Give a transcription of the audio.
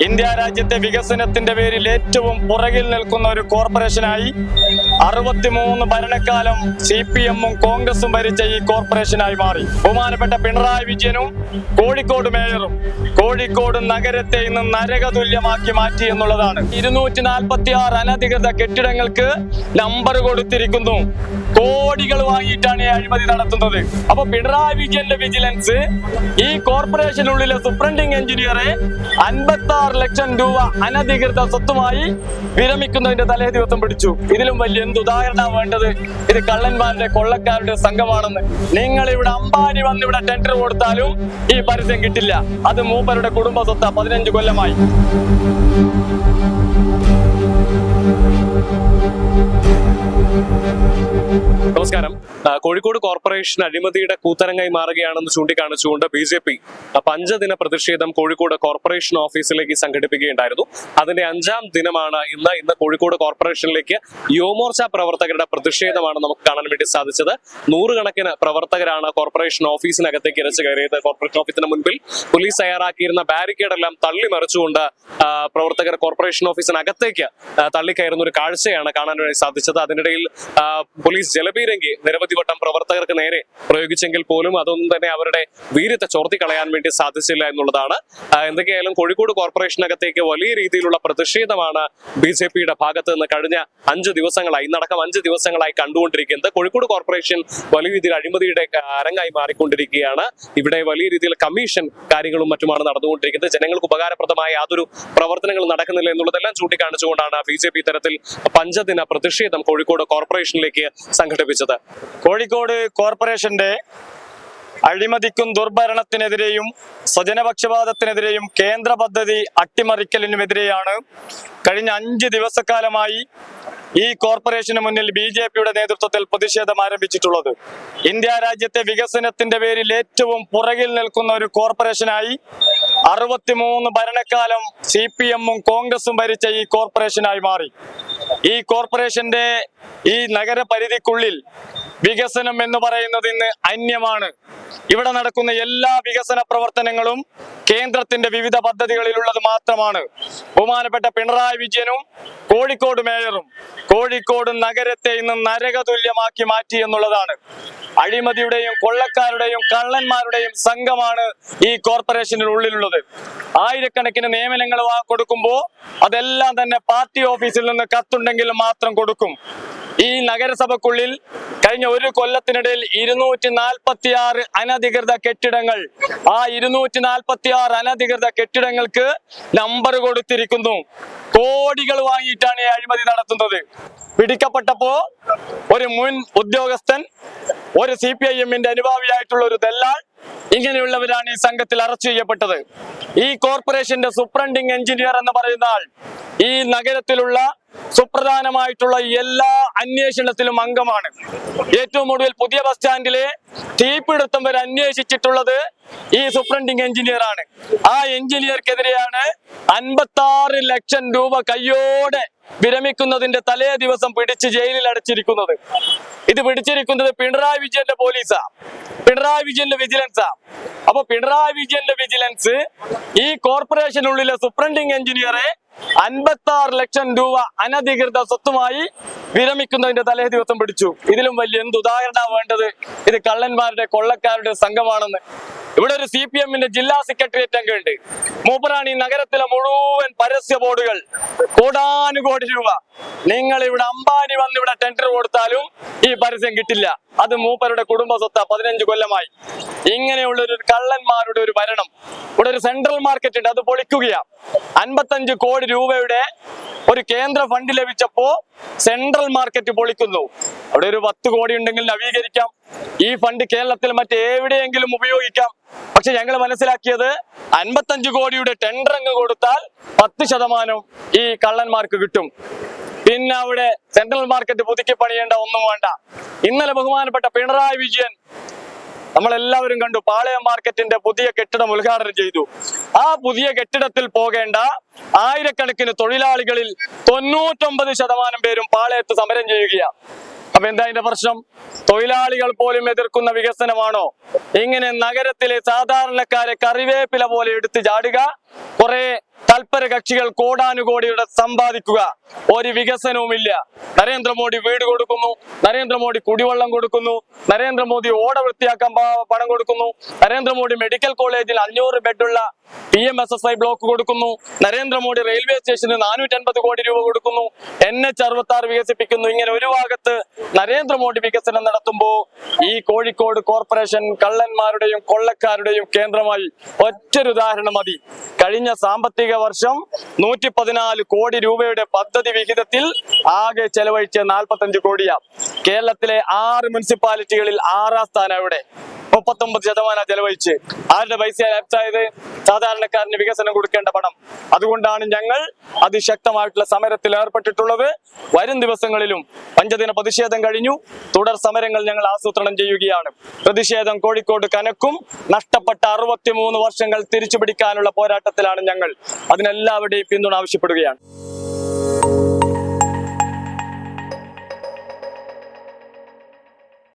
India രാജ്യത്തെ വികസനത്തിന്റെ പേരിൽ ഏറ്റവും പുറകിൽ നിൽക്കുന്ന ഒരു കോർപ്പറേഷനായി 63 ഭരണക്കാലം CPM-ഉം കോൺഗ്രസും ഭരിച്ച ഈ കോർപ്പറേഷനായി മാറി. ബഹുമാനപ്പെട്ട പിണറായി വിജയനും കോഴിക്കോട് മേയറും കോഴിക്കോട് നഗരത്തെ ഇന്ന് നരകതുല്യമാക്കി മാറ്റി എന്നുള്ളതാണ്. 246 അനധികൃത കെട്ടിടങ്ങൾക്ക് നമ്പർ കൊടുത്തിരിക്കുന്നു. കോടികൾ വാങ്ങിയിട്ടാണ് ഈ അഴിമതി നടത്തുന്നത്. അപ്പൊ പിണറായി വിജയന്റെ വിജിലൻസ് ഈ കോർപ്പറേഷനുള്ളിലെ സൂപ്രണ്ടിംഗ് എഞ്ചിനീയറെ 56 ലക്ഷം രൂപ അനധികൃത സ്വത്തുമായി വിരമിക്കുന്നതിന്റെ തലേ ദിവസം പിടിച്ചു. ഇതിലും വലിയ എന്ത് ഉദാഹരണം വേണ്ടത്? ഇത് കള്ളന്മാരുടെ കൊള്ളക്കാരുടെ സംഘമാണെന്ന്. നിങ്ങൾ ഇവിടെ അംബാനി വന്ന് ഇവിടെ ടെൻഡർ കൊടുത്താലും ഈ പരസ്യം കിട്ടില്ല. അത് മൂപ്പരുടെ കുടുംബ സ്വത്താ. 15 കൊല്ലമായി. നമസ്കാരം. കോഴിക്കോട് കോർപ്പറേഷൻ അഴിമതിയുടെ കൂത്തരങ്ങായി മാറുകയാണെന്ന് ചൂണ്ടിക്കാണിച്ചുകൊണ്ട് BJP 5 ദിന പ്രതിഷേധം കോഴിക്കോട് കോർപ്പറേഷൻ ഓഫീസിലേക്ക് സംഘടിപ്പിക്കുകയുണ്ടായിരുന്നു. അതിന്റെ 5ാം ദിനമാണ് ഇന്ന് കോഴിക്കോട് കോർപ്പറേഷനിലേക്ക് യുവമോർച്ച പ്രവർത്തകരുടെ പ്രതിഷേധമാണ് നമുക്ക് കാണാൻ വേണ്ടി സാധിച്ചത്. 100 കണക്കിന് പ്രവർത്തകരാണ് കോർപ്പറേഷൻ ഓഫീസിനകത്തേക്ക് ഇരച്ചു കയറിയത്. കോർപ്പറേഷൻ ഓഫീസിന് മുൻപിൽ പോലീസ് തയ്യാറാക്കിയിരുന്ന ബാരിക്കേഡെല്ലാം തള്ളിമറിച്ചുകൊണ്ട് പ്രവർത്തകർ കോർപ്പറേഷൻ ഓഫീസിനകത്തേക്ക് തള്ളിക്കയറുന്ന ഒരു കാഴ്ചയാണ് കാണാൻ വേണ്ടി സാധിച്ചത്. അതിനിടയിൽ പോലീസ് ജലപീരങ്കി നിരവധി വട്ടം പ്രവർത്തകർക്ക് നേരെ പ്രയോഗിച്ചെങ്കിൽ പോലും അതൊന്നും തന്നെ അവരുടെ വീര്യത്തെ ചോർത്തിക്കളയാൻ വേണ്ടി സാധിച്ചില്ല എന്നുള്ളതാണ്. എന്തൊക്കെയായാലും കോഴിക്കോട് കോർപ്പറേഷനകത്തേക്ക് വലിയ രീതിയിലുള്ള പ്രതിഷേധമാണ് BJP-യുടെ ഭാഗത്ത് നിന്ന് കഴിഞ്ഞ 5 ദിവസങ്ങളായി, ഇന്നടക്കം 5 ദിവസങ്ങളായി കണ്ടുകൊണ്ടിരിക്കുന്നത്. കോഴിക്കോട് കോർപ്പറേഷൻ വലിയ രീതിയിൽ അഴിമതിയുടെ അരങ്ങായി മാറിക്കൊണ്ടിരിക്കുകയാണ്. ഇവിടെ വലിയ രീതിയിൽ കമ്മീഷൻ കാര്യങ്ങളും മറ്റുമാണ് നടന്നുകൊണ്ടിരിക്കുന്നത്. ജനങ്ങൾക്ക് ഉപകാരപ്രദമായ യാതൊരു പ്രവർത്തനങ്ങളും നടക്കുന്നില്ല എന്നുള്ളതെല്ലാം ചൂണ്ടിക്കാണിച്ചുകൊണ്ടാണ് BJP ഇത്തരത്തിൽ 5 ദിന പ്രതിഷേധം കോഴിക്കോട് കോർപ്പറേഷനിലേക്ക് സംഘടിപ്പിച്ചത്. കോഴിക്കോട് കോർപ്പറേഷന്റെ അഴിമതിക്കും ദുർഭരണത്തിനെതിരെയും സ്വജനപക്ഷപാതത്തിനെതിരെയും കേന്ദ്ര പദ്ധതി അട്ടിമറിക്കലിനുമെതിരെയാണ് കഴിഞ്ഞ 5 ദിവസക്കാലമായി ഈ കോർപ്പറേഷന് മുന്നിൽ BJP-യുടെ നേതൃത്വത്തിൽ പ്രതിഷേധം ആരംഭിച്ചിട്ടുള്ളത്. ഇന്ത്യ രാജ്യത്തെ വികസനത്തിന്റെ പേരിൽ ഏറ്റവും പുറകിൽ നിൽക്കുന്ന ഒരു കോർപ്പറേഷനായി 63 ഭരണക്കാലം CPM-ഉം കോൺഗ്രസും ഭരിച്ച ഈ കോർപ്പറേഷനായി മാറി. ഈ കോർപ്പറേഷന്റെ ഈ നഗരപരിധിക്കുള്ളിൽ വികസനം എന്ന് പറയുന്നത് ഇന്ന് അന്യമാണ്. ഇവിടെ നടക്കുന്ന എല്ലാ വികസന പ്രവർത്തനങ്ങളും കേന്ദ്രത്തിന്റെ വിവിധ പദ്ധതികളിലുള്ളത് മാത്രമാണ്. ബഹുമാനപ്പെട്ട പിണറായി വിജയനും കോഴിക്കോട് മേയറും കോഴിക്കോട് നഗരത്തെ ഇന്ന് നരകതുല്യമാക്കി മാറ്റി എന്നുള്ളതാണ്. അഴിമതിയുടെയും കൊള്ളക്കാരുടെയും കള്ളന്മാരുടെയും സംഘമാണ് ഈ കോർപ്പറേഷന്റെ ഉള്ളിലുള്ളത്. ആയിരക്കണക്കിന് നിയമനങ്ങൾ കൊടുക്കുമ്പോൾ അതെല്ലാം തന്നെ പാർട്ടി ഓഫീസിൽ നിന്ന് കത്തുണ്ടെങ്കിൽ മാത്രം കൊടുക്കും. ഈ നഗരസഭക്കുള്ളിൽ കഴിഞ്ഞ 1 കൊല്ലത്തിനിടയിൽ 246 അനധികൃത കെട്ടിടങ്ങൾ, ആ 246 അനധികൃത കെട്ടിടങ്ങൾക്ക് നമ്പർ കൊടുത്തിരിക്കുന്നു. കോടികൾ വാങ്ങിയിട്ടാണ് ഈ അഴിമതി നടത്തുന്നത്. പിടിക്കപ്പെട്ടപ്പോ ഒരു മുൻ ഉദ്യോഗസ്ഥൻ, ഒരു CPIM-ന്റെ അനുഭാവിയായിട്ടുള്ള ഒരു ദല്ലാൾ, ഇങ്ങനെയുള്ളവരാണ് ഈ സംഘത്തിൽ അറസ്റ്റ് ചെയ്യപ്പെട്ടത്. ഈ കോർപ്പറേഷന്റെ സൂപ്രണ്ടിംഗ് എഞ്ചിനീയർ എന്ന് പറയുന്ന ആൾ ഈ നഗരത്തിലുള്ള സുപ്രധാനമായിട്ടുള്ള എല്ലാ അന്വേഷണത്തിലും അംഗമാണ്. ഏറ്റവും ഒടുവിൽ പുതിയ ബസ് സ്റ്റാൻഡിലെ തീപിടുത്തം വരെ അന്വേഷിച്ചിട്ടുള്ളത് ഈ സൂപ്രണ്ടിംഗ് എഞ്ചിനീയർ ആണ്. ആ എഞ്ചിനീയർക്കെതിരെയാണ് 56 ലക്ഷം രൂപ കയ്യോടെ വിരമിക്കുന്നതിന്റെ തലേ ദിവസം പിടിച്ച് ജയിലിൽ അടച്ചിരിക്കുന്നത്. ഇത് പിടിച്ചിരിക്കുന്നത് പിണറായി വിജയന്റെ പോലീസാ, പിണറായി വിജയന്റെ വിജിലൻസാ. അപ്പൊ പിണറായി വിജയന്റെ വിജിലൻസ് ഈ കോർപ്പറേഷനുള്ളിലെ സൂപ്രണ്ടിംഗ് എഞ്ചിനീയറെ 56 ലക്ഷം രൂപ അനധികൃത സ്വത്തുമായി വിരമിക്കുന്നതിന്റെ തലേ ദിവസം പിടിച്ചു. ഇതിലും വലിയ എന്ത് ഉദാഹരണം വേണ്ടത്? ഇത് കള്ളന്മാരുടെ കൊള്ളക്കാരുടെ സംഘമാണെന്ന്. ഇവിടെ ഒരു CPM-ന്റെ ജില്ലാ സെക്രട്ടേറിയറ്റ് അംഗമുണ്ട്. മൂപ്പരാണ് ഈ നഗരത്തിലെ മുഴുവൻ പരസ്യ ബോർഡുകൾ. കോടാനുകോടി രൂപ. നിങ്ങൾ ഇവിടെ അംബാനി വന്ന് ഇവിടെ ടെൻഡർ കൊടുത്താലും ഈ പരസ്യം കിട്ടില്ല. അത് മൂപ്പരുടെ കുടുംബ സ്വത്താ. 15 കൊല്ലമായി. ഇങ്ങനെയുള്ള ഒരു കള്ളന്മാരുടെ ഒരു ഭരണം. ഇവിടെ ഒരു സെൻട്രൽ മാർക്കറ്റ് ഉണ്ട്, അത് പൊളിക്കുകയാ. 55 കോടി രൂപയുടെ ഒരു കേന്ദ്ര ഫണ്ട് ലഭിച്ചപ്പോ സെൻട്രൽ മാർക്കറ്റ് പൊളിക്കുന്നു. അവിടെ ഒരു 10 കോടി ഉണ്ടെങ്കിൽ നവീകരിക്കാം. ഈ ഫണ്ട് കേരളത്തിൽ മറ്റെവിടെയെങ്കിലും ഉപയോഗിക്കാം. പക്ഷെ ഞങ്ങൾ മനസ്സിലാക്കിയത് 55 കോടിയുടെ ടെൻഡർ അങ്ങ് കൊടുത്താൽ 10% ഈ കള്ളന്മാർക്ക് കിട്ടും. പിന്നെ അവിടെ സെൻട്രൽ മാർക്കറ്റ് പുതുക്കി പണിയേണ്ട ഒന്നും വേണ്ട. ഇന്നലെ ബഹുമാനപ്പെട്ട പിണറായി വിജയൻ നമ്മളെല്ലാവരും കണ്ടു, പാളയം മാർക്കറ്റിന്റെ പുതിയ കെട്ടിടം ഉദ്ഘാടനം ചെയ്തു. ആ പുതിയ കെട്ടിടത്തിൽ പോകേണ്ട ആയിരക്കണക്കിന് തൊഴിലാളികളിൽ 99% പേരും പാളയത്ത് സമരം ചെയ്യുകയാണ്. അപ്പൊ എന്താ അതിന്റെ പ്രശ്നം? തൊഴിലാളികൾ പോലും എതിർക്കുന്ന വികസനമാണോ? ഇങ്ങനെ നഗരത്തിലെ സാധാരണക്കാരെ കറിവേപ്പില പോലെ എടുത്ത് ചാടുക, കുറെ തൽപര കക്ഷികൾ കോടാനുകോടിയുടെ സമ്പാദിക്കുക. ഒരു വികസനവുമില്ല. നരേന്ദ്രമോദി വീട് കൊടുക്കുന്നു, നരേന്ദ്രമോദി കുടിവെള്ളം കൊടുക്കുന്നു, നരേന്ദ്രമോദി ഓട വൃത്തിയാക്കാൻ പണം കൊടുക്കുന്നു, നരേന്ദ്രമോദി മെഡിക്കൽ കോളേജിൽ 500 ബെഡുള്ള PMSSY ബ്ലോക്ക് കൊടുക്കുന്നു, നരേന്ദ്രമോദി റെയിൽവേ സ്റ്റേഷന് 450 കോടി രൂപ കൊടുക്കുന്നു, NH 66 വികസിപ്പിക്കുന്നു. ഇങ്ങനെ ഒരു ഭാഗത്ത് നരേന്ദ്രമോദി വികസനം നടത്തുമ്പോ ഈ കോഴിക്കോട് കോർപ്പറേഷൻ കള്ളന്മാരുടെയും കൊള്ളക്കാരുടെയും കേന്ദ്രമായി. ഒറ്റൊരു ഉദാഹരണം മതി. കഴിഞ്ഞ സാമ്പത്തിക വർഷം 114 കോടി രൂപയുടെ പദ്ധതി വിഹിതത്തിൽ ആകെ ചെലവഴിച്ച 45 കോടിയാ. കേരളത്തിലെ 6 മുനിസിപ്പാലിറ്റികളിൽ 6ാം സ്ഥാനം ഇവിടെ. 39% ചെലവഴിച്ച്. ആരുടെ പൈസ ലാപ്സായത്? സാധാരണക്കാരന് വികസനം കൊടുക്കേണ്ട പണം. അതുകൊണ്ടാണ് ഞങ്ങൾ അതിശക്തമായിട്ടുള്ള സമരത്തിൽ ഏർപ്പെട്ടിട്ടുള്ളത്. വരും ദിവസങ്ങളിലും 5 ദിന പ്രതിഷേധം കഴിഞ്ഞു. തുടർ സമരങ്ങൾ ഞങ്ങൾ ആസൂത്രണം ചെയ്യുകയാണ്. പ്രതിഷേധം കോഴിക്കോട് കനക്കും. നഷ്ടപ്പെട്ട 63 വർഷങ്ങൾ തിരിച്ചു പിടിക്കാനുള്ള പോരാട്ടത്തിലാണ് ഞങ്ങൾ. അതിനെല്ലാവരുടെയും പിന്തുണ ആവശ്യപ്പെടുകയാണ്.